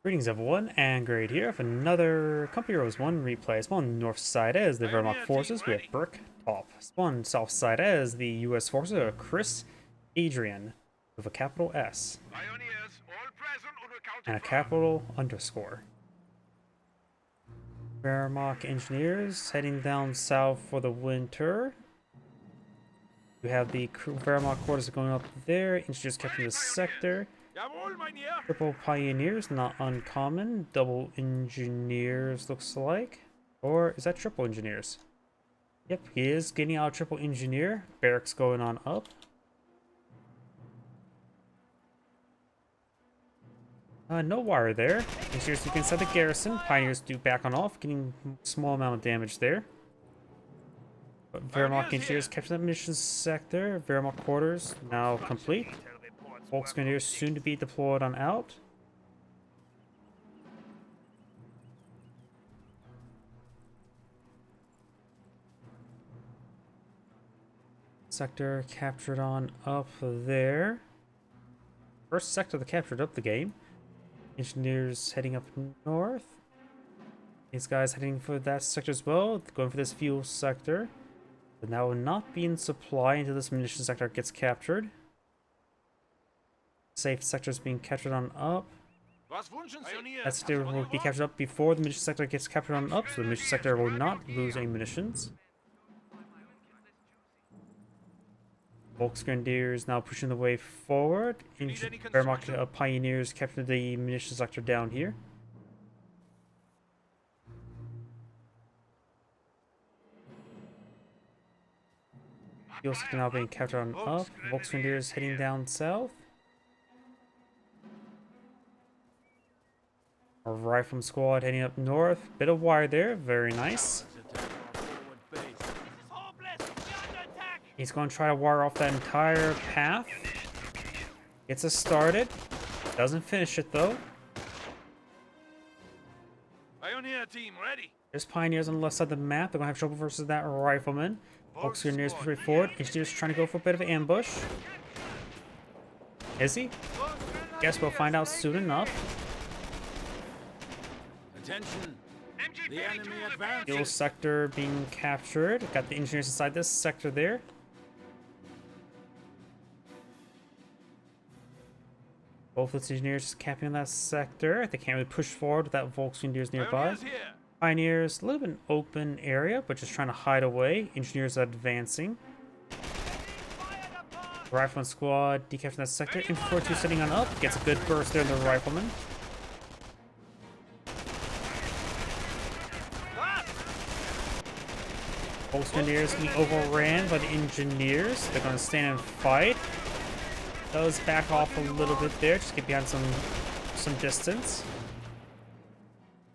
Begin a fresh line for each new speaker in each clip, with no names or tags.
Greetings everyone, and Grade here for another Company Heroes 1 replay. Spawn north side as the Wehrmacht forces, we have Burke Top. Spawn south side as the US forces are ChriS, Adrian, with a capital S, and a capital underscore. Wehrmacht engineers heading down south for the winter. We have the Wehrmacht quarters going up there, engineers kept in the sector. Triple pioneers, not uncommon. Double engineers looks like. Or is that triple engineers? Yep, he is getting out triple engineer. Barracks going on up. No wire there. Engineers you can set the garrison. Pioneers do back on off, getting small amount of damage there. But Wehrmacht engineers capture that munitions sector. Wehrmacht quarters now complete. Volksgrenadiers soon to be deployed on out. Sector captured on up there. First sector that captured up the game. Engineers heading up north. These guys heading for that sector as well. Going for this fuel sector. But now will not be in supply until this munition sector gets captured. Safe sector is being captured on up. That sector will be captured up before the munition sector gets captured on up, so the munition sector will not lose any munitions. Volksgrenadiers now pushing the way forward. Wehrmacht pioneers captured the munition sector down here. Fuel sector now being captured on up. Volksgrenadiers heading down south. A rifleman squad heading up north. Bit of wire there. Very nice. He's going to try to wire off that entire path. Gets us started. Doesn't finish it though.
Pioneer team ready.
There's pioneers on the left side of the map. They're going to have trouble versus that rifleman. Volksgrenadiers push forward. Engineers trying to go for a bit of an ambush. Is he? Guess we'll find out soon enough.
Attention. The enemy advances.
Fuel sector being captured. Got the engineers inside this sector there. Both its engineers just capping that sector. They can't really push forward without Volksgrenadiers nearby. Pioneers, a little bit open area, but just trying to hide away. Engineers advancing. Rifleman squad decapturing that sector. Infantry 2 sitting on up. Gets a good burst there in the rifleman. Volksgrenadiers being overran by the engineers. They're going to stand and fight. Does back off a little bit there, just get behind some distance.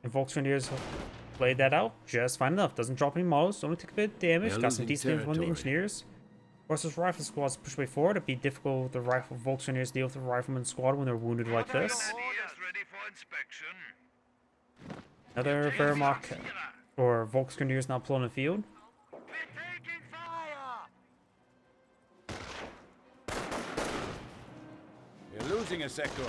And Volksgrenadiers played that out just fine enough. Doesn't drop any models, only took a bit of damage. Got some decent info on the engineers. Of course, this rifle squad's push way forward. It'd be difficult with the rifle Volksgrenadiers deal with the rifleman squad when they're wounded like this. Another Wehrmacht or Volksgrenadiers now pulling the field.
You're losing a sector.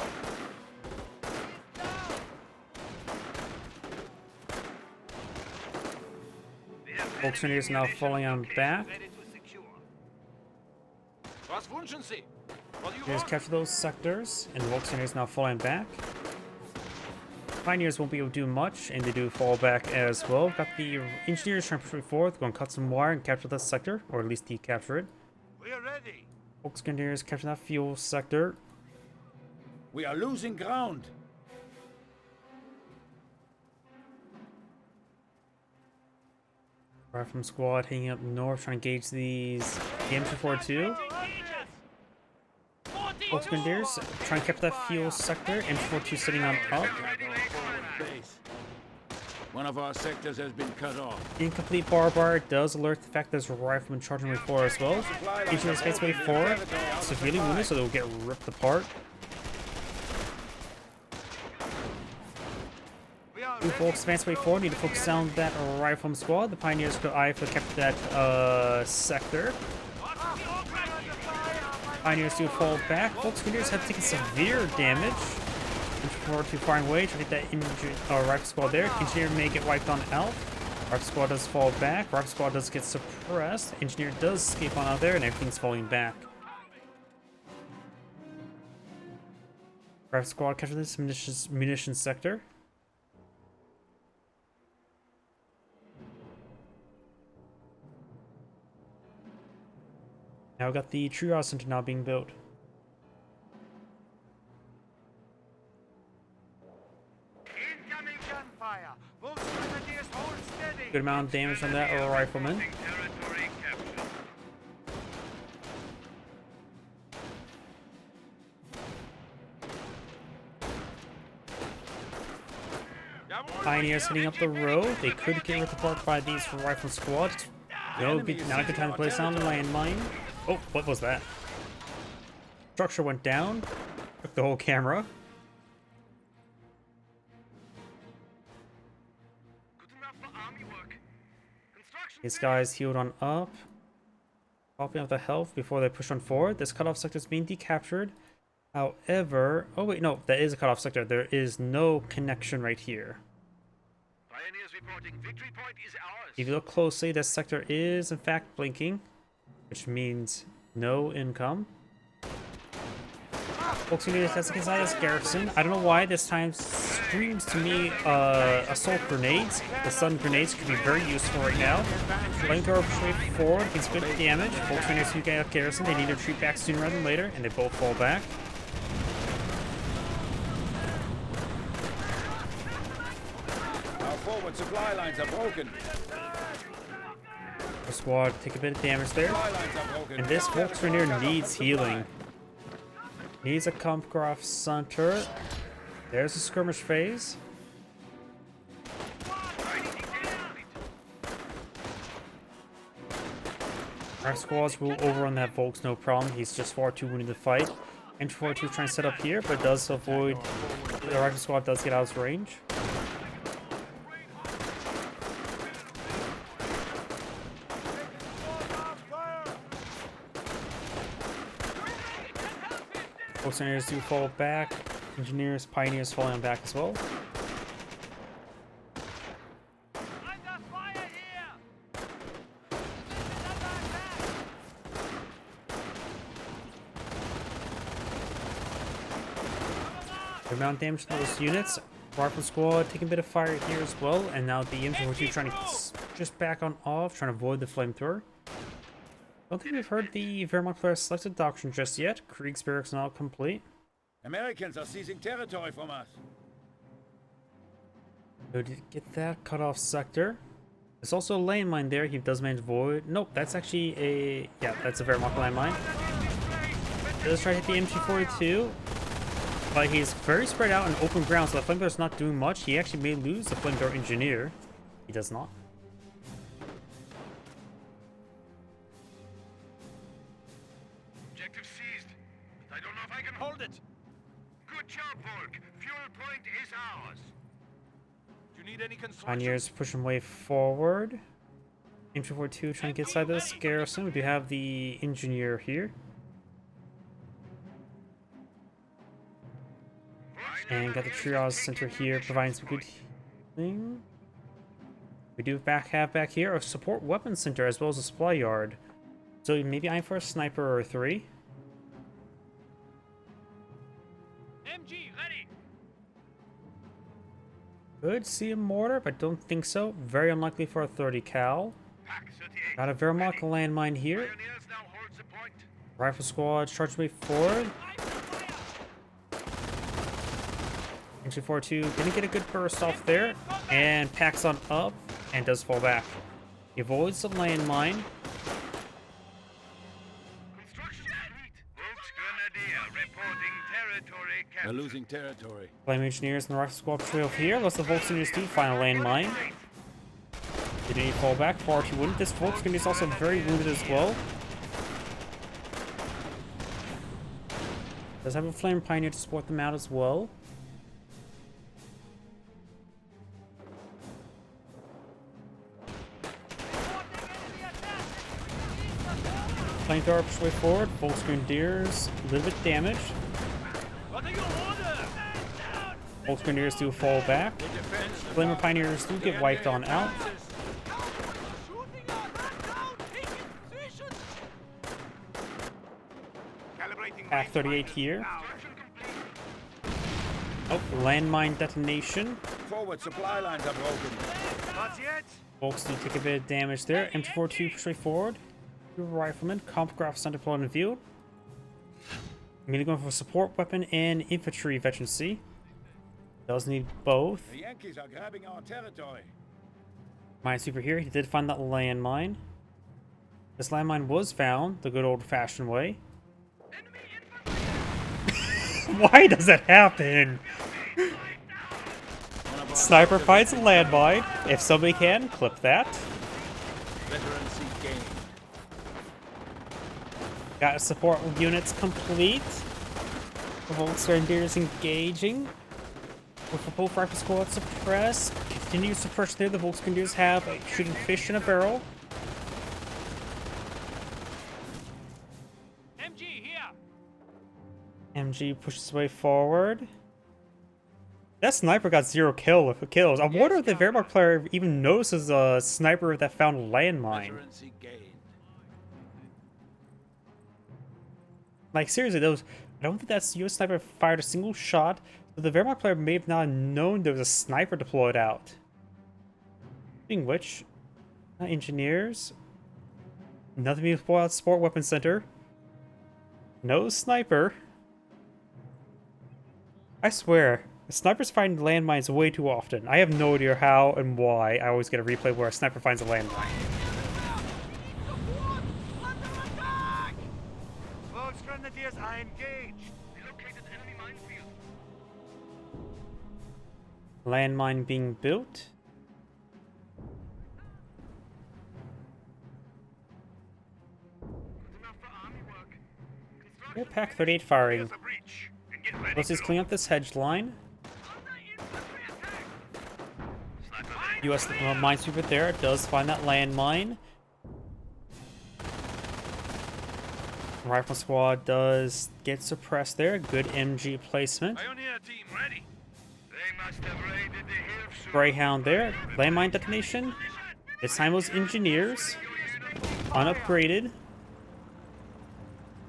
Volksgrenadiers now falling on back. Engineers capture those sectors, and the Volksgrenadiers now falling back. Pioneers won't be able to do much, and they do fall back as well. Got the engineers trying to push forward, going to cut some wire and capture that sector, or at least decapture it.
We are ready.
Volksgrenadiers capture that fuel sector.
We are losing ground.
Rifleman squad hanging up north, trying to engage these the M242. Volksgrenadiers trying to capture that fuel sector. M242 sitting on up.
One of our sectors has been cut off.
Incomplete bar does alert the fact there's a rifleman charging way forward as well. Engineers face way forward, severely wounded, so they'll get ripped apart. Two folks advance way forward, need to focus on that rifleman squad. The pioneers could eye for kept that sector. Pioneers do fall back. Volksgrenadiers have taken severe damage. Infantry 2 firing away, try to get that rifle squad there. Engineer may get wiped on out. Rifle squad does fall back. Rifle squad does get suppressed. Engineer does escape on out there, and everything's falling back. Rifle squad capture this munitions sector. Now we got the triage center now being built.
Incoming gunfire. Both grenadiers hold steady.
Good amount of damage on that rifleman. Pioneers heading up the road. They could get ripped apart by these rifle squads. No, not a good time to place down the landmine. Oh, what was that? Structure went down. Took the whole camera. These guys healed on up. Popping up the health before they push on forward. This cutoff sector is being decaptured. However, oh wait, no, that is a cutoff sector. There is no connection right here.
Pioneers reporting victory point is ours.
If you look closely, this sector is in fact blinking, which means no income. Folks, unit that's inside this garrison. I don't know why this time screams to me assault grenades. The stun grenades could be very useful right now. Flamethrower push forward, gets good damage. Folks, units who get out garrison, they need to retreat back sooner rather than later, and they both fall back.
Our forward supply lines are broken.
The squad take a bit of damage there.
Supply lines are broken.
And this Volksgrenadier needs healing. Needs a Kampfkraft Center. There's a skirmish phase. Our squads will overrun that Volks, no problem. He's just far too wounded to fight. And 4-2 trying to set up here, but does avoid. The rifle squad does get out of his range. Engineers do fall back. Engineers, pioneers falling back as well.
Under fire here.
The amount of damage to those units. Rifle squad taking a bit of fire here as well, and now the infantry trying to just back on off, trying to avoid the flamethrower. Don't think we've heard the Wehrmacht player selected Doctrine just yet. Krieg's barracks not complete.
Americans are seizing territory from us.
So to get that cut off sector. There's also a landmine there. He does manage to avoid. Nope, that's actually a that's a Wehrmacht landmine. Does try to hit the MG42, but he's very spread out on open ground, so the flamethrower's not doing much. He actually may lose the flamethrower engineer. He does not.
Objective seized. I don't know if I can hold it. Good job, Volk. Fuel point is ours. Do you need any construction?
Pioneers pushing way forward. MG42 trying to get inside this garrison. We do have the engineer here. And got the triage center here, providing some good healing. We do have back here a support weapons center as well as a supply yard. So maybe I'm for a sniper or 3.
MG ready.
Could see a mortar, but don't think so. Very unlikely for a 30 cal.
Pack 38.
Got a Wehrmacht landmine here.
Pioneers now hold the point.
Rifle squad charge way forward. MG42 didn't get a good burst off there, and packs on up and does fall back. He avoids the landmine.
Construction complete. Volks Grenadier reporting territory
They're
captured.
losing territory.
Flame engineers and the rifle squad trail here. Let's the Volksgrenadiers do find a landmine. Did he fall back? Far too wounded. This Volksgrenadier is also very wounded as well. Does have a flame pioneer to support them out as well. Flamethrower push way forward. Volksgrenadiers a little bit damaged.
What are your order?
Volk Grenadiers do fall back. Glimmer Pioneers do get wiped on out. Pack 38 here. Oh, landmine detonation.
Forward supply lines are broken.
Not yet.
Volks do take a bit of damage there. MG42 push straight forward. Two riflemen. Compograph deployed in the field. Immediately going for support weapon and infantry veterancy. Does need both.
The Yankees are grabbing our territory.
Minesweeper here. He did find that landmine. This landmine was found the good old-fashioned way. Why does that happen? Sniper finds a landmine. If somebody can, clip that.
Veterancy gained.
Got support units complete. The Volksgrenadiers engaging. With the both rifle squad suppressed. Continues to push there. The Volksgrenadiers have shooting fish in a barrel.
MG here.
MG pushes his way forward. That sniper got 0 kills. I wonder if the Wehrmacht player even notices a sniper that found a landmine.
Veterancy gained.
Like, seriously, I don't think that US sniper fired a single shot. So the Wehrmacht player may have not known there was a sniper deployed out. Speaking of which, engineers. Nothing being deployed out Sport Weapon Center. No sniper. I swear, snipers find landmines way too often. I have no idea how and why. I always get a replay where a sniper finds a landmine.
Volksgrenadiers are engaged. Located enemy minefield.
Landmine being built.
Good enough for army work.
Yeah, Pack 38 firing.
There's a breach. And get ready
Let's just clean up this hedge line. US minesweeper there does find that landmine. Rifle squad does get suppressed there. Good MG placement.
Pioneer team ready. They must have raided the hill soon.
Greyhound there. Landmine detonation. This time it was engineers. Unupgraded.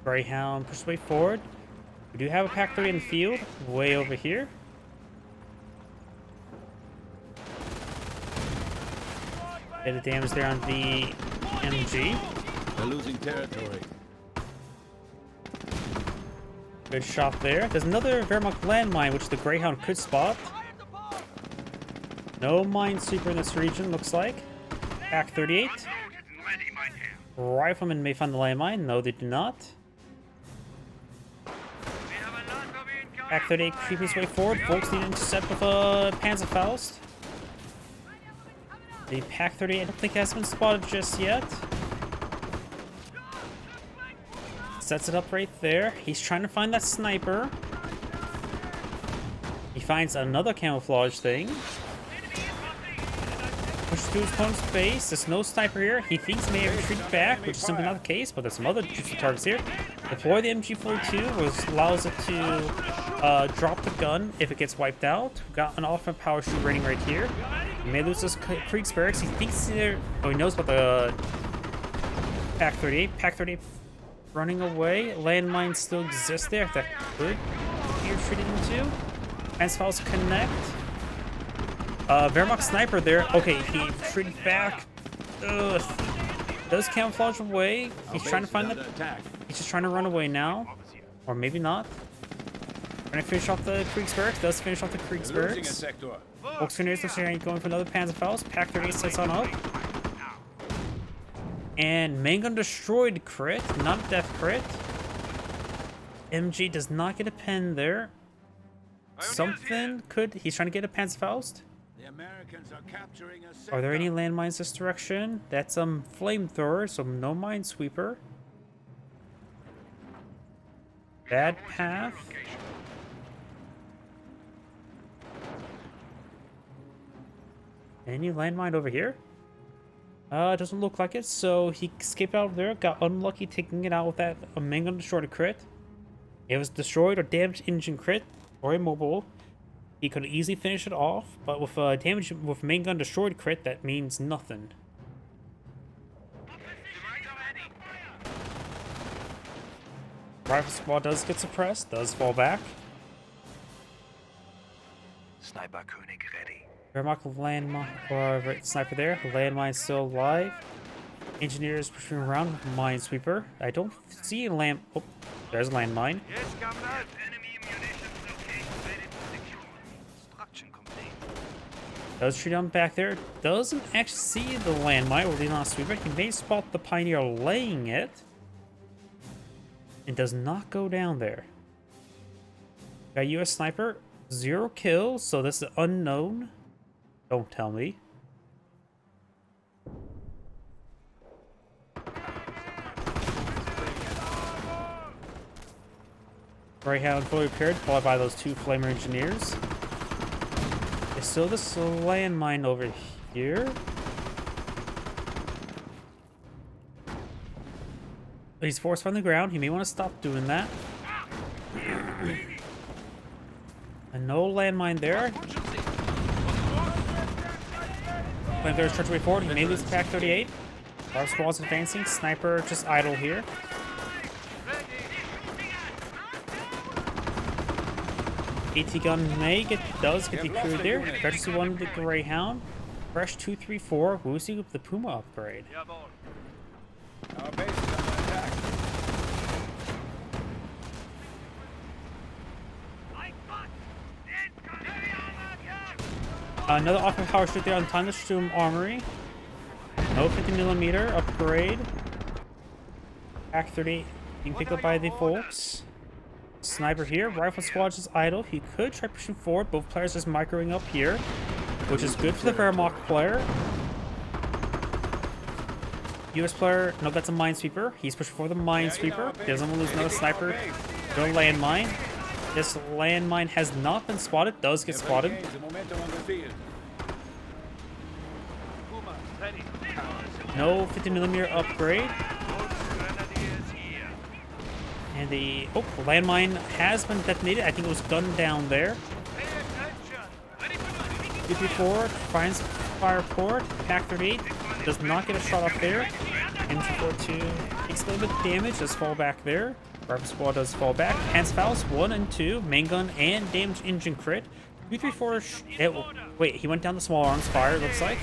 Greyhound push way forward. We do have a Pack 30 in the field. Way over here. Bit of damage there on the MG.
They're losing territory.
Good shot there. There's another Wehrmacht landmine, which the Greyhound could spot. No minesweeper in this region, looks like. Pack 38.
Ready, my dear.
Riflemen may find the landmine. No, they do not.
We have a lot of incoming.
Pack 38 creeping his way forward. Volks need to intercept with a Panzerfaust. The Pack 38 I don't think has been spotted just yet. Sets it up right there. He's trying to find that sniper. He finds another camouflage thing. Pushes through his opponent's base. There's no sniper here. He thinks he may have retreated back, which is simply not the case, but there's some other juicy targets here. Deploy the MG42, which allows it to drop the gun if it gets wiped out. We've got an offensive power shoot raining right here. He may lose his ChriS barracks. He thinks there. Oh, he knows about the Pack 38. Pack 38 running away. Landmines still exist there. That could be retreated into. Panzerfaust connect. Wehrmacht sniper there. Okay, he retreated back. Ugh. Does camouflage away. He's trying to find the. He's just trying to run away now, or maybe not. Trying to finish off the ChriS barracks. Does finish off the ChriS barracks. Volksgrenadiers looks like going for another Panzerfaust. Pack 38 sets on up. And main gun destroyed crit, not a death crit. MG does not get a pen there. Something could. He's trying to get a Panzerfaust.
The Americans are capturing a
Are there any landmines this direction? That's flamethrower, so no minesweeper. Bad path. Any landmine over here? Doesn't look like it, so he escaped out of there, got unlucky taking it out with that main gun destroyed a crit. It was destroyed or damaged engine crit, or immobile. He could easily finish it off, but with damage with main gun destroyed crit, that means nothing. Rifle squad does get suppressed, does fall back.
Sniper König ready.
Wehrmacht landmine, or sniper there. Landmine still alive. Engineers pushing around with minesweeper. I don't see a land. Oh, there's a landmine.
Yes, Governor. Enemy munitions located, ready to secure. Construction complete.
Does shoot down back there. Doesn't actually see the landmine with the non-sweeper. He may spot the pioneer laying it. And does not go down there. Got US sniper. 0 kills, so this is unknown. Don't tell me. Greyhound fully repaired, followed by those 2 flamer engineers. There's still this landmine over here. He's forced on the ground. He may want to stop doing that. And no landmine there. When there's charge way forward, he may lose Pack 38. Our squad's advancing. Sniper just idle here. AT gun does get decrewed there. Emergency 1 with the Greyhound. Fresh 234. Woozy with the Puma upgrade.
Our base is under attack.
Another offensive power shoot there on Thunderstorm Armory. No 50mm upgrade. Pack 30 being picked up by the folks. Sniper here. Rifle squad is idle. He could try pushing forward. Both players just microing up here, which is good for the Wehrmacht player. US player, no, that's a minesweeper. He's pushing for the minesweeper. Doesn't want to lose another sniper. No landmine. This landmine has not been spotted. Does get spotted. No 50mm upgrade. And the landmine has been detonated. I think it was gunned down there. 234 finds fire port. Pack 38 does not get a shot up there. M242 takes a little bit of damage. Does fall back there. Rifle squad does fall back. Hands fouls 1 and 2. Main gun and damage engine crit. 234. Wait, he went down the small arms fire. It looks like.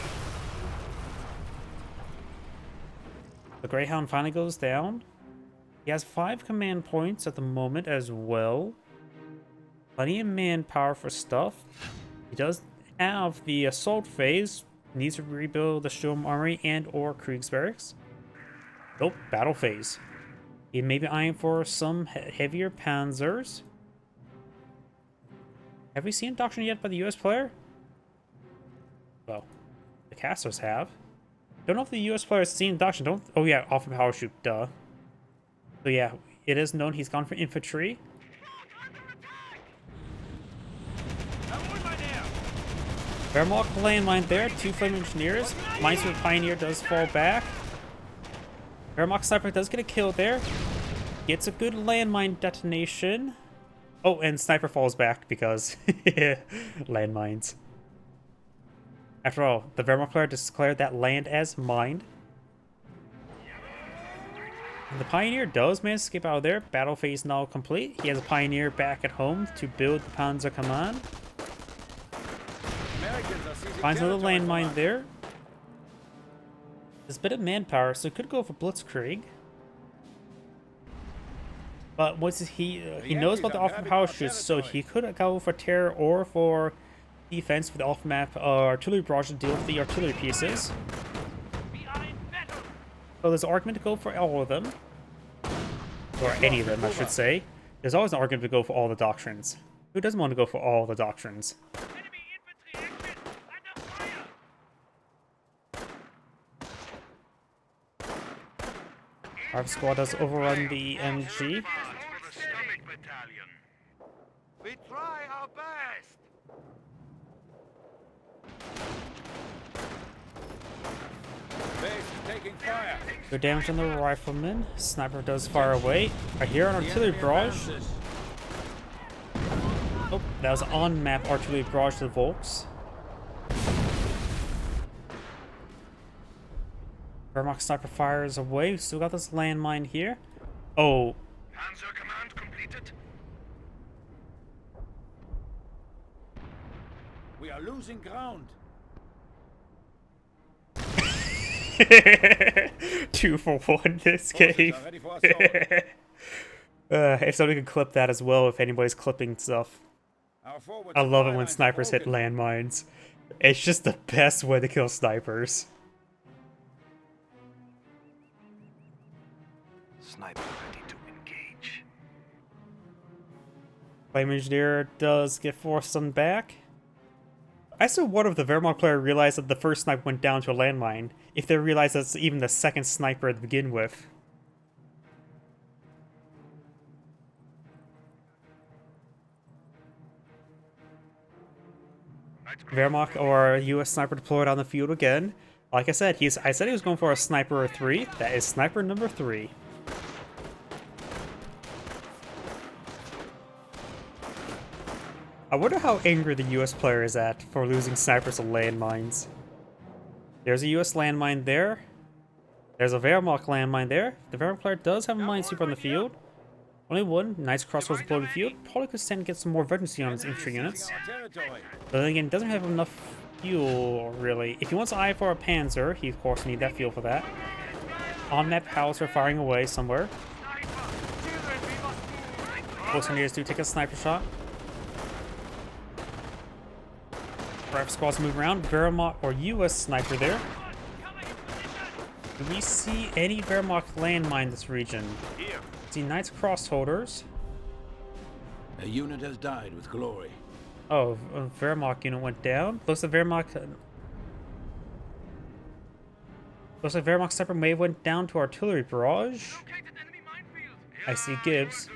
The Greyhound finally goes down. He has 5 command points at the moment as well. Plenty of manpower for stuff. He does have the assault phase. Needs to rebuild the Sturm Armory and or Kriegsbarracks. Nope, battle phase. He may be eyeing for some heavier panzers. Have we seen Doctrine yet by the US player? Well, the casters have. Don't know if the US player has seen Doctrine. Don't. Oh yeah, off of power shoot. Duh. So yeah, it is known he's gone for infantry. Wehrmacht landmine there. 2 flame engineers. Minesweeper Pioneer does fall back. Wehrmacht sniper does get a kill there. Gets a good landmine detonation. Oh, and sniper falls back because landmines. After all, the Wehrmacht player declared that land as mined. And the Pioneer does manage to escape out of there. Battle phase now complete. He has a Pioneer back at home to build the Panzer Command. Finds another landmine there. There's a bit of manpower, so he could go for Blitzkrieg. But once he knows about the off-map power shoots, so he could go for terror or for defense with the off-map artillery barrage to deal with the artillery pieces. So there's an argument to go for all of them. Or any of them, I should say. There's always an argument to go for all the doctrines. Who doesn't want to go for all the doctrines? Our squad does overrun the MG.
We try our best.
Base is taking fire.
Good damage on the rifleman. Sniper does fire away. I hear an artillery barrage. Oh, That was on-map artillery barrage to the Volks. Wehrmacht sniper fires away. We still got this landmine here. Oh.
Panzer command completed.
We are losing ground.
2 for 1 this
Forces
game.
are ready for assault.
If somebody could clip that as well, if anybody's clipping stuff.
Our forward
I love
supply
it when
lines are
snipers hit
broken.
landmines. It's just the best way to kill snipers.
Sniper ready to engage.
Flame Engineer does get forced on back. I still wonder if the Wehrmacht player realized that the first sniper went down to a landmine. If they realize that's even the second sniper to begin with. Wehrmacht or US sniper deployed on the field again. Like I said, I said he was going for a sniper 3. That is sniper number 3. I wonder how angry the US player is at for losing snipers to landmines. There's a US landmine there. There's a Wehrmacht landmine there. The Wehrmacht player does have a minesweeper on the field. Only one. Nice crossroads deployed to the field. Probably could stand to get some more veterancy on his infantry units.
Our territory.
But then again, doesn't have enough fuel, really. If he wants to eye for a Panzer, he of course need that fuel for that. On-map howitzer firing away somewhere. Close engineers do take a sniper shot. Rifle squads move around. Wehrmacht or US sniper there. Do we see any Wehrmacht landmine in this region? See Knights Crossholders.
A unit has died with glory.
Oh, a Wehrmacht unit went down. Looks like Wehrmacht. Looks like Wehrmacht sniper may have went down to artillery barrage. I see Gibbs.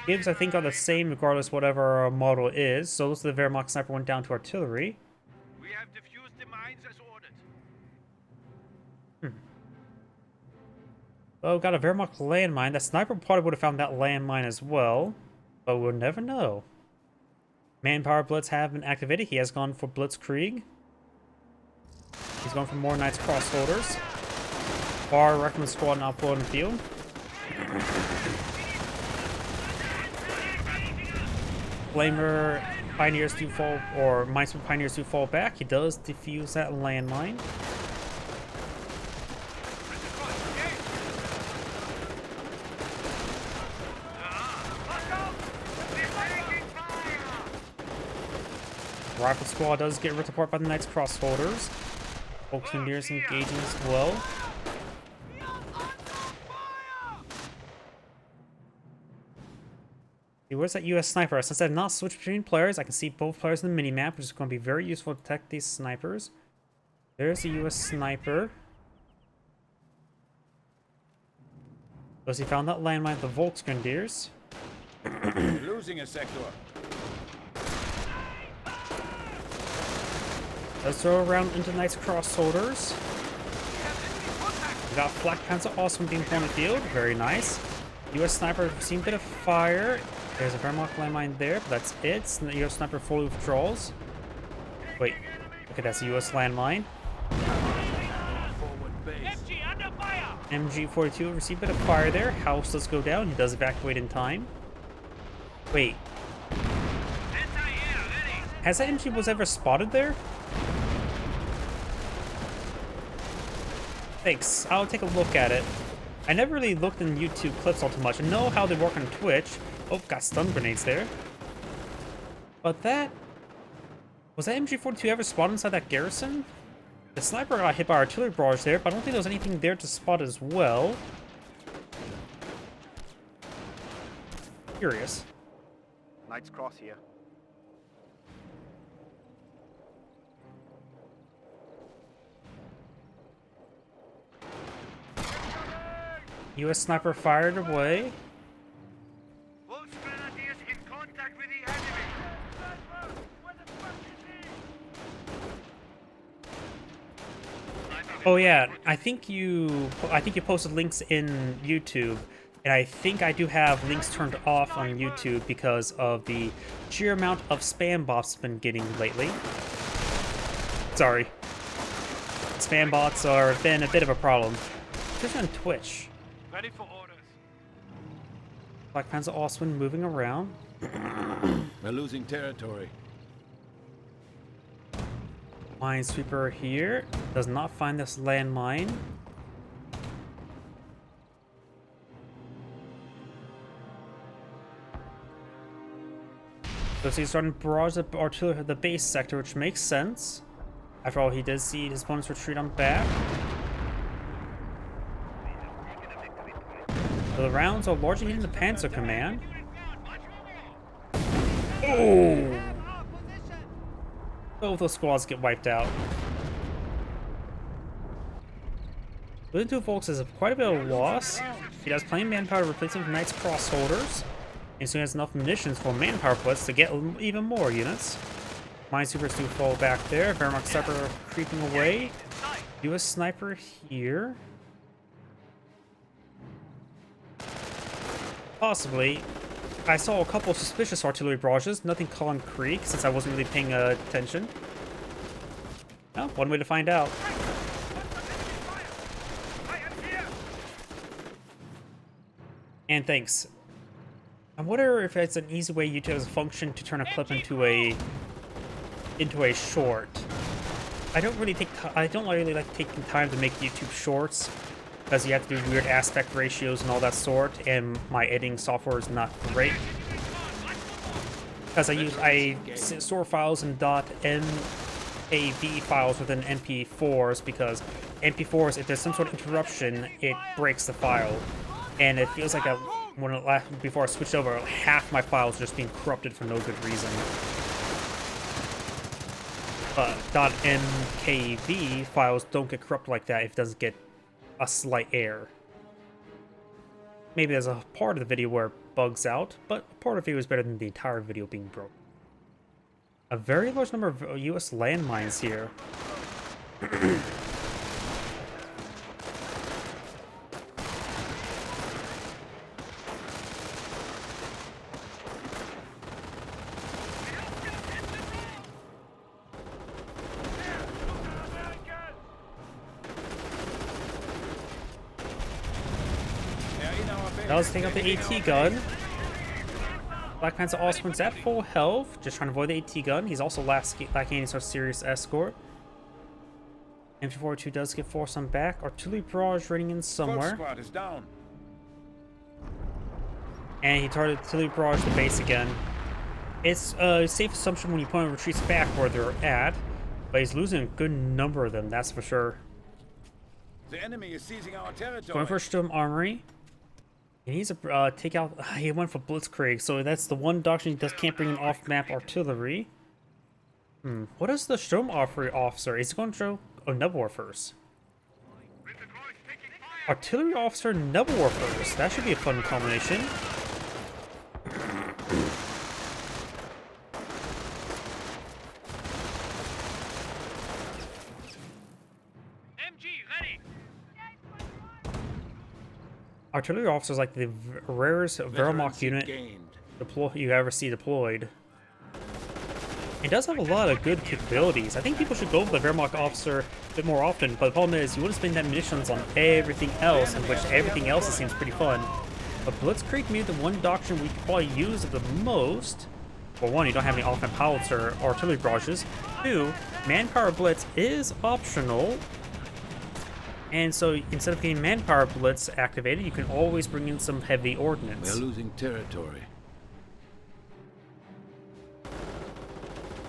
Gibbs, I think, are the same regardless whatever our model is. So looks like the Wehrmacht sniper went down to artillery.
We have defused the mines as ordered.
Oh, got a Wehrmacht landmine. That sniper probably would have found that landmine as well. But we'll never know. Manpower Blitz have been activated. He has gone for Blitzkrieg. He's going for more Knights Crossholders. Bar Recommend Squad now pulled in the field. Flamer Pioneers do fall, or Minesweeper Pioneers do fall back. He does defuse that landmine. Rifle Squad does get ripped apart by the Knights Crossholders. Volkswageners engaging as well. See, where's that US sniper? Since I've not switched between players, I can see both players in the minimap, which is going to be very useful to detect these snipers. There's the US sniper. Does he found that landmine at the Volksgrenadiers?
We're losing a sector.
Let's throw around into Knights Crossholders. We got Flak Panzer also being put on the field. Very nice. US sniper seen a bit of fire. There's a Wehrmacht landmine there, but that's it. The US sniper fully withdraws. Wait. Okay, that's a US landmine.
Forward base.
MG42 received a bit of fire there. House does go down. He does evacuate in time. Wait. Has that MG was ever spotted there? Thanks. I'll take a look at it. I never really looked in YouTube clips all too much. I know how they work on Twitch. Oh, got stun grenades there. But that... Was that MG42 ever spotted inside that garrison? The sniper got hit by artillery barrage there, but I don't think there was anything there to spot as well. Curious.
Knights Cross here.
US sniper fired away.
Volksgrenadiers in contact with the enemy.
Oh yeah, I think you posted links in YouTube And I think I do have links turned off on YouTube because of the sheer amount of spam bots I've been getting lately. Sorry. Spam bots are been a bit of a problem. Just on Twitch.
Ready for orders.
Black Panzer Oswin moving around.
We're losing territory.
Minesweeper here. Does not find this landmine. So he's starting to barrage the artillery at the base sector, which makes sense. After all, he did see his opponents retreat on back. So the rounds are largely hitting the Panzer Command. Oh! Both those squads get wiped out. Within 2 Volks is quite a bit of loss. He does plenty of manpower to replace him with Knight's Crossholders. And soon has enough munitions for manpower blitz to get even more units. Minesweepers do fall back there. Wehrmacht Sniper creeping away. US Sniper here. Possibly. I saw a couple suspicious artillery barrages. Nothing concrete since I wasn't really paying attention. Well, one way to find out. And thanks. I wonder if it's an easy way YouTube has a function to turn a clip into a short. I don't really like taking time to make YouTube shorts because you have to do weird aspect ratios and all that sort, and my editing software is not great. Because I store files in .mav files within MP4s, because MP4s, if there's some sort of interruption, it breaks the file, and it feels like before I switched over, half my files are just being corrupted for no good reason. .mkv files don't get corrupted like that if it doesn't get a slight error. Maybe there's a part of the video where it bugs out, but a part of the video is better than the entire video being broken. A very large number of US landmines here. Does take out the AT gun. Black Panzer Oswin's at full health, just trying to avoid the AT gun. He's also lacking any sort of serious escort. MG42 does get forced on back. Artillery barrage raining in somewhere.
Squad is down.
And he targeted artillery barrage the base again. It's a safe assumption when your opponent retreats back where they're at, but he's losing a good number of them, that's for sure.
The enemy is seizing our territory.
Going for Sturm Armory. He needs to take out. He went for Blitzkrieg, so that's the one doctrine he can't bring in off-map artillery. What is the Sturm Armory officer? Is he going to show Nebelwar first? Artillery officer, Nebelwar first. That should be a fun combination. Artillery officers like the rarest Wehrmacht unit you ever see deployed. It does have a lot of good capabilities. I think people should go for the Wehrmacht officer a bit more often, but the problem is you wouldn't spend that munitions on everything else, in which everything else seems pretty fun. But Blitzkrieg may be the one doctrine we could probably use the most. For one, you don't have any offensive pilots or artillery barrages. 2, manpower blitz is optional. And so instead of getting manpower blitz activated, you can always bring in some heavy ordnance.
We're losing territory.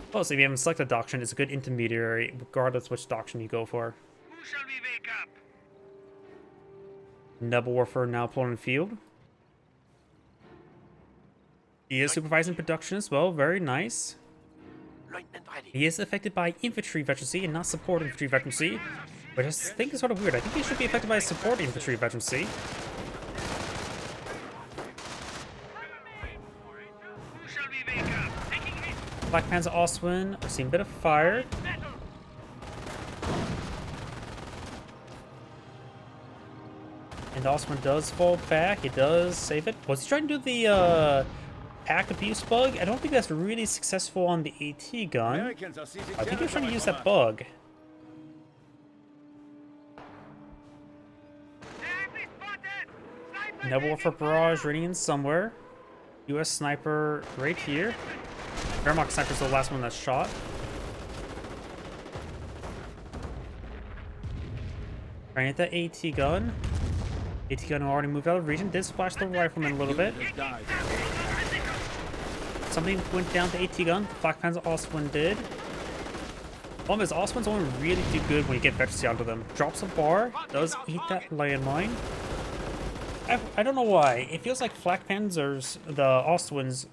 Plus, if you haven't selected a doctrine, it's a good intermediary, regardless which doctrine you go for.
Who shall we wake up?
Nebelwar now pulling field. He is supervising production as well, very nice. He is affected by infantry veterancy and not support infantry veterancy, which I think is sort of weird. I think he should be affected by support infantry veterancy.
Who shall we wake up? Taking hit.
Black Panzer Oswin, I've seen a bit of fire. And the Osman does fall back. It does save it. Was he trying to do the pack abuse bug? I don't think that's really successful on the AT gun.
Americans are seizing
I think he was trying to
territory
use
from
that
us.
bug. Nebula for barrage running in somewhere. US sniper right here. Wehrmacht sniper's the last one that's shot. Trying to hit the AT gun. AT gun already moved out of region. Did splash the rifleman a little bit.
Has died.
Something went down to AT gun. The Flak Panzer Osman did. Problem is, Osman's only really do good when you get Vectors onto them. Drops a bar. Does eat that landmine. I don't know why. It feels like Flak Panzers, the Ostwins,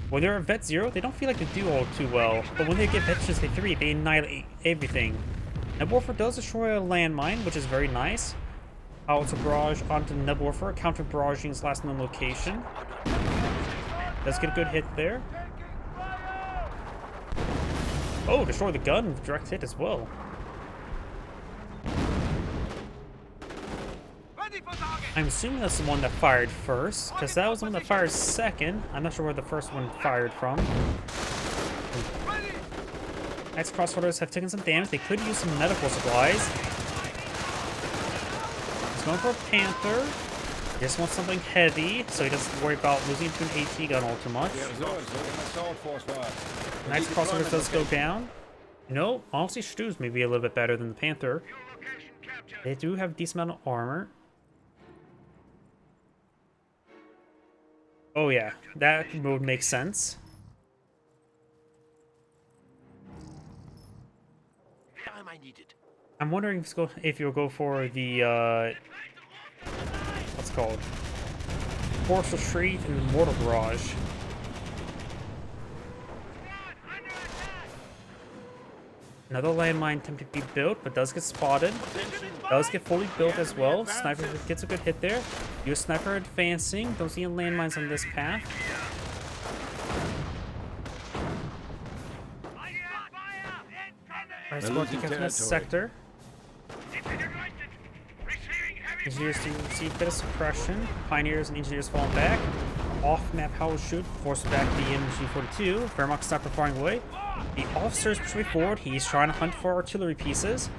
when they're at Vet 0, they don't feel like they do all too well. But when they get Vectors to 3, they annihilate everything. Nebulwarfer does destroy a landmine, which is very nice. Howitzer barrage onto Nebulwarfer, counter barraging's last known location. Does get a good hit there. Oh, destroy the gun, direct hit as well. I'm assuming that's the one that fired first, because that was the one that fired second. I'm not sure where the first one fired from. Knights Crossfighters have taken some damage. They could use some medical supplies. He's going for a Panther. He just wants something heavy, so he doesn't worry about losing it to an AT gun all too much. Knights Crossfighters does go down. No, honestly, Stu's may be a little bit better than the Panther. They do have a decent amount of armor. Oh yeah, that would make sense. I'm wondering if you'll go for the what's it called? Force Retreat and Mortar Barrage. Another landmine attempted to be built, but does get spotted. Does get fully built as well. Sniper gets a good hit there. US sniper advancing. Don't see any landmines on this path. Alright, so to get this sector. Engineers do receive a bit of suppression. Pioneers and engineers falling back. Off-map Howell shoot forces back the MG42. Wehrmacht sniper firing away. The officer is pushing forward. He's trying to hunt for artillery pieces,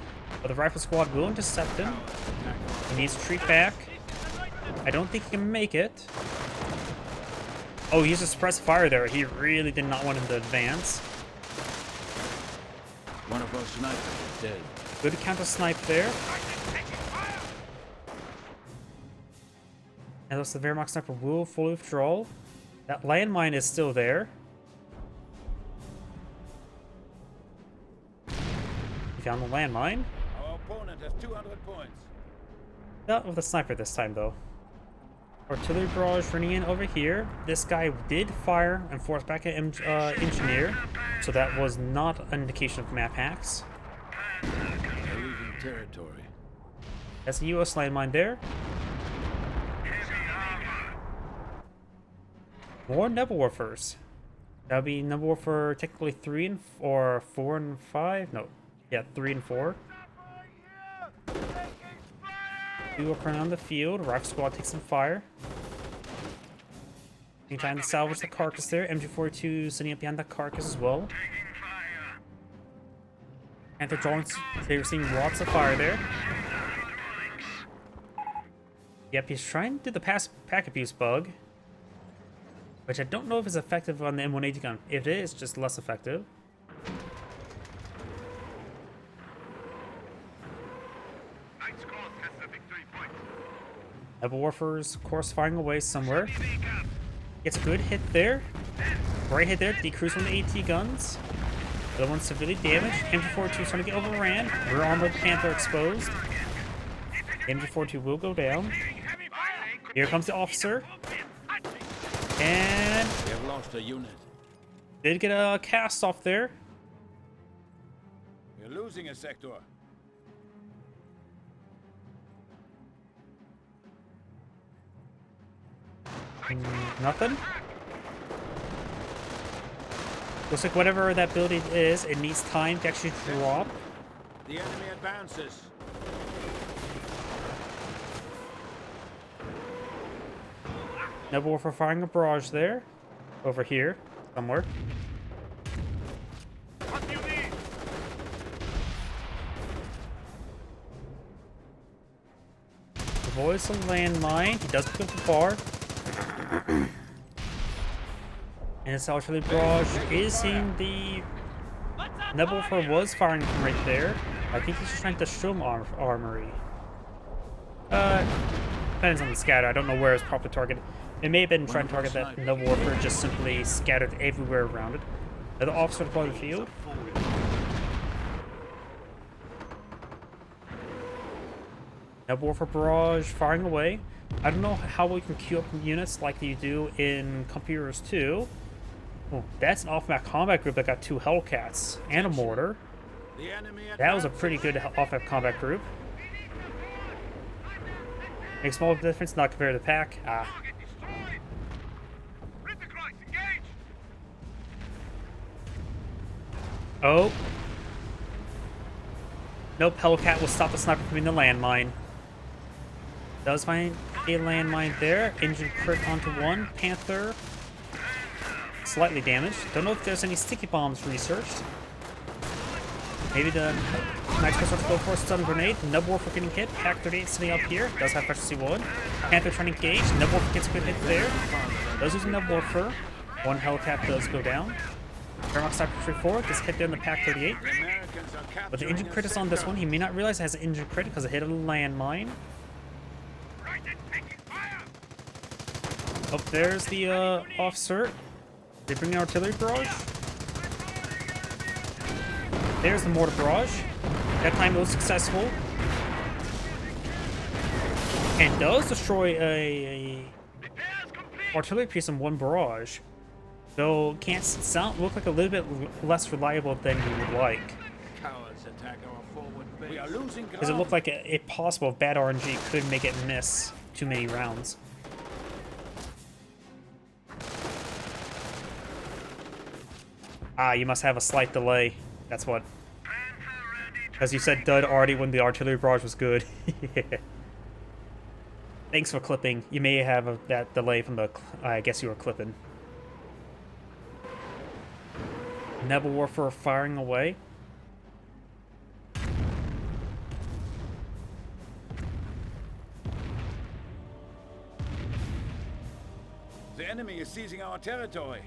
but the rifle squad will intercept him. He needs to retreat back. I don't think he can make it. Oh, he used a suppressed fire there. He really did not want him to advance.
One of our snipers is dead.
Good counter snipe there. And thus the Wehrmacht sniper will fully withdraw. That landmine is still there. He found the landmine.
Our opponent has 200 points.
Not with the sniper this time, though. Artillery barrage running in over here. This guy did fire and force back an engineer, so that was not an indication of map hacks.
They're losing territory.
That's a US landmine there. More Nebulwarfers. That would be Nebulwarfer technically 3 and or 4 and 5. No, yeah, 3 and 4. We will turn on the field. Rifle squad takes some fire. Trying to salvage the carcass there. MG42 sitting up behind the carcass as well. Panther drones, they're receiving lots of fire there. Yep, he's trying to do the pack abuse bug, which I don't know if it's effective on the M180 gun. If it is, just less effective. Nebulwarfers, of course, firing away somewhere. Gets a good hit there. Great hit there. Decrease from the AT guns. The other one's severely damaged. MG42 is trying to get overran. Rear armor Panther exposed. MG42 will go down. Here comes the officer. And
We have lost a unit.
did get a cast off there.
We're losing a sector.
Nothing. Looks like whatever that building is, it needs time to actually drop.
The enemy advances.
Noble Warfare firing a barrage there. Over here, somewhere.
What do you need?
Avoids a landmine. He does pick up the bar. And his artillery barrage is in the... Noble Warfare was firing from right there. I think he's just trying to show him armory. Depends on the scatter. I don't know where it's properly targeted. It may have been trying to target that Noble Warfare just simply scattered everywhere around it. The officer deployed the field. Noble Warfare barrage firing away. I don't know how we can queue up units like you do in Computers 2. Oh, that's an off-map combat group that got 2 Hellcats and a mortar. That was a pretty good off-map combat group. Makes small difference, not compared to the pack. Ah. Oh. Nope, Hellcat will stop the sniper from being the landmine. Does find a landmine there. Engine crit onto one. Panther. Slightly damaged. Don't know if there's any sticky bombs researched. Maybe the Knights Crest go for a stun grenade. Noble Warfare getting hit. Pack 38 sitting up here. Does have efficiency 1. Panther trying to engage. Noble Warfare gets a good hit there. Does use Noble Warfare. One Hellcat does go down. Paramount Sniper 34 gets hit there in the Pack 38. But the engine crit is on this one. He may not realize it has an engine crit because it hit a landmine. Oh, there's the officer. They bring the artillery barrage. There's the mortar barrage. That time it was successful. And does destroy a artillery piece in one barrage. Though can't look like a little bit less reliable than you would like. Because it looked like a possible bad RNG could make it miss too many rounds. Ah, you must have a slight delay. That's what. Because you said dud already when the artillery barrage was good. Yeah. Thanks for clipping. You may have that delay from the... I guess you were clipping. Noble Warfare firing away.
The enemy is seizing our territory.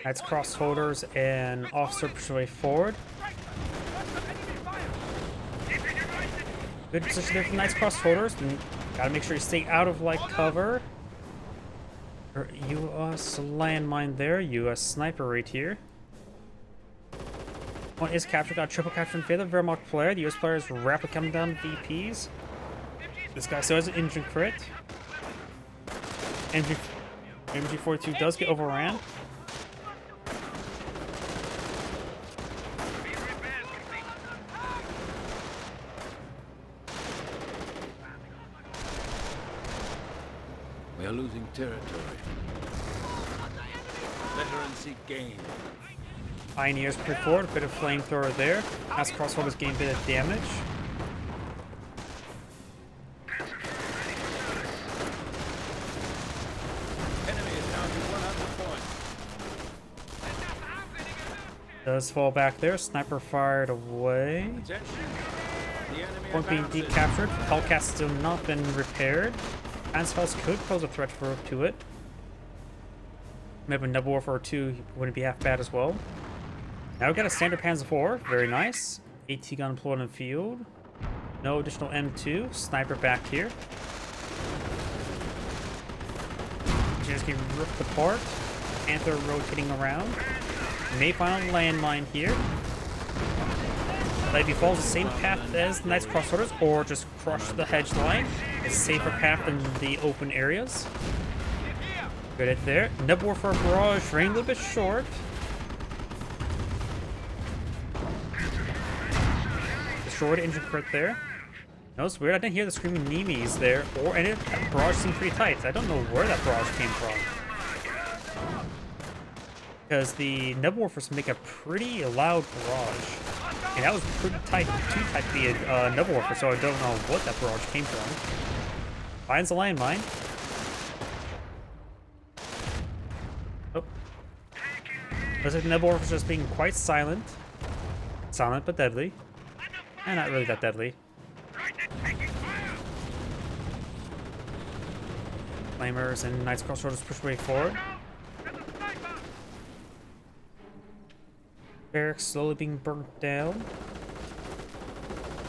That's crossholders and officer push away forward. Good position there for Knights crossholders. Gotta make sure you stay out of light cover. US landmine there. US sniper right here. One is captured. Got triple capture in favor of the Wehrmacht player. The US player is rapidly coming down VPs. This guy still has an engine crit. MG42 does get overran.
We are losing territory. Veterans seek gain.
Pioneers put forward, a bit of flamethrower there. As crossholders gain a bit of damage.
Enemy is down to 100 points.
Does fall back there. Sniper fired away.
Attention. The enemy
Point being
advances.
deep captured. Hellcat's still not been repaired. Ansfels could pose a threat to it. Maybe Noble Warfare 2 wouldn't be half bad as well. Now we've got a standard Panzer IV. Very nice. AT gun deployed in the field. No additional M2. Sniper back here. Just getting ripped apart. Panther rotating around. May find a landmine here. Maybe follows the same path as the Knights crossholders, or just crush the hedge line. It's a safer path than the open areas. Good hit there. Noble Warfare barrage ran a little bit short. Destroyed engine crit there. No, it's weird. I didn't hear the screaming Nemes there, and that barrage seemed pretty tight. I don't know where that barrage came from. because the Nebelwerfers make a pretty loud barrage. And that was pretty tight, too tight to be a Nebelwerfer, so I don't know what that barrage came from. Finds the landmine. Oh. Looks like the Nebelwerfer's just being quite silent. Silent but deadly. And not really that deadly. Flamers and Knights Crossroads push way forward. Barracks slowly being burnt down.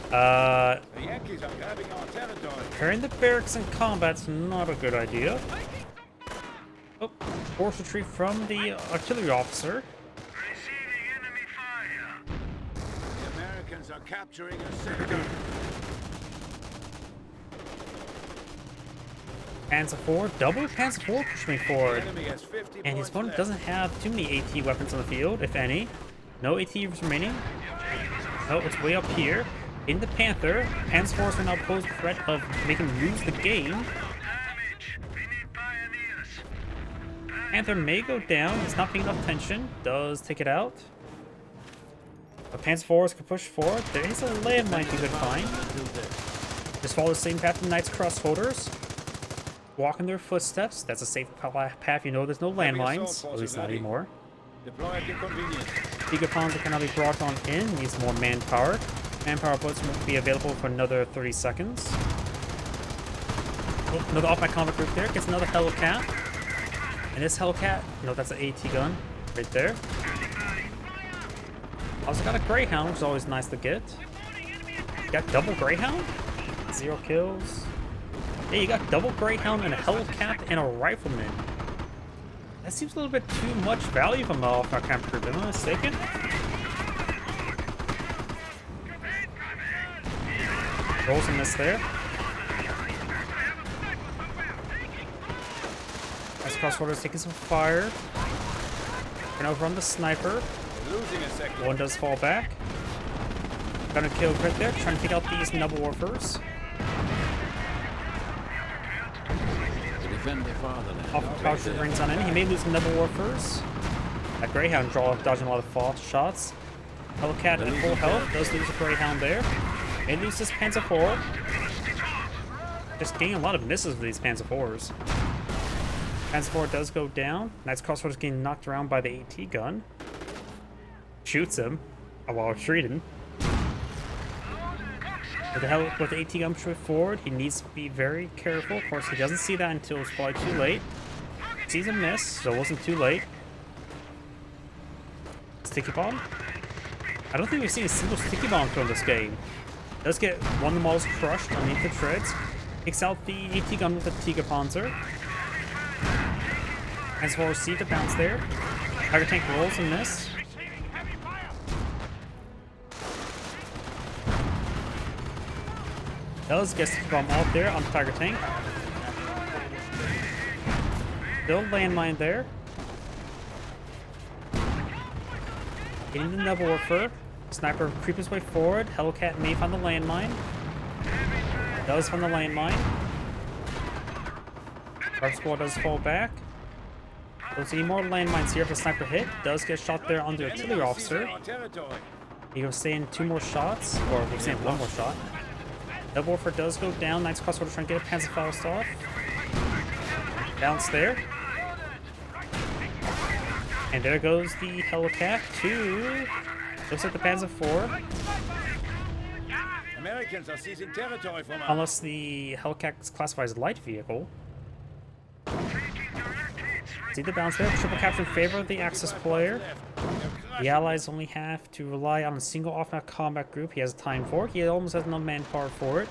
The Yankees are grabbing our territory.
Carrying the barracks in combat's not a good idea. Oh, forced retreat from the artillery officer.
Receiving enemy fire.
The Americans are capturing a sector.
Panzer IV, double Panzer IV pushing
The
forward.
enemy has 50
And his
points
opponent
left.
doesn't have too many AT weapons on the field, if any. No AT remaining. Oh, it's way up here. In the Panther, Panzer IVs will now pose the threat of making him lose the game.
Damage. We need pioneers.
Panther may go down. He's not paying enough attention. Does take it out. But Panzer IVs can push forward. There is a landmine you could find. Just follow the same path the Knights Crossholders. Walk in their footsteps. That's a safe path. You know there's no landmines. At least not anymore.
Deploy at your convenience.
Gigapons cannot be brought on in. Needs more manpower. Manpower boats won't be available for another 30 seconds. Oh, another off my combat group there. Gets another Hellcat. And this Hellcat, no, that's an AT gun right there. Also got a Greyhound, which is always nice to get. Got double Greyhound? 0 kills. Yeah, you got double Greyhound and a Hellcat and a Rifleman. That seems a little bit too much value from off our camp group. Am I mistaken? Rolls a miss there. As Crossholders taking some fire. Gonna overrun the sniper.
We're losing a sector.
One does fall back. Gonna kill right there, trying to take out these Nebelwerfers.
Defend their fatherland.
Off the Croucher brings on in. He may lose some Nebelwerfers. That Greyhound dodging a lot of false shots. Hellcat at full health. Does lose a Greyhound there. May lose this Panzer IV. Just getting a lot of misses with these Panzer IVs. Panzer IV does go down. Knights Crossroads getting knocked around by the AT gun. Shoots him while retreating. With the AT gun pushing forward, he needs to be very careful. Of course, he doesn't see that until it's probably too late. Sees a miss, so it wasn't too late. Sticky bomb. I don't think we've seen a single sticky bomb thrown this game. Does get one of the models crushed underneath the treads. Takes out the AT gun with the Tiger Panzer. As well received a bounce there. Tiger tank rolls and miss. Does get sticky bomb out there on the Tiger tank. Still landmine there. Getting the Nebelwerfer. Sniper creep his way forward. Hellcat may find the landmine. Does find the landmine. Dark Squad does fall back. Don't see any more landmines here if the sniper hit. Does get shot there on the artillery officer.
Our territory.
He goes staying 2 more shots, or we're saying 1 more shot. Nebelwerfer does go down. Knights Crossroads trying to get a Panzerfaust off. Bounce there. And there goes the Hellcat to... Looks like the Panzer IV.
Americans are seizing territory from us.
Unless the Hellcat is classified as a light vehicle. See the bounce there. Triple capture in favor of the Axis player. The Allies only have to rely on a single off-map combat group he has time for. He almost has no manpower for it.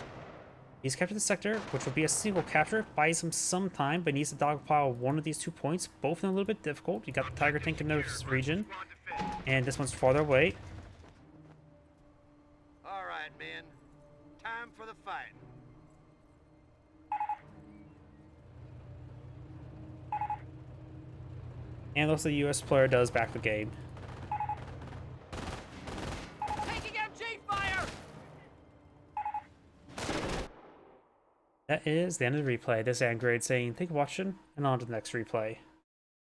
He's captured the sector, which will be a single capture. Buys him some time, but needs to dogpile one of these 2 points. Both of them a little bit difficult. You got the Tiger tank in this region, and this one's farther away.
All right, men. Time for the fight.
And looks like the US player does back the game.
Taking MG fire!
That is the end of the replay. This is Android saying thank you for watching, and on to the next replay.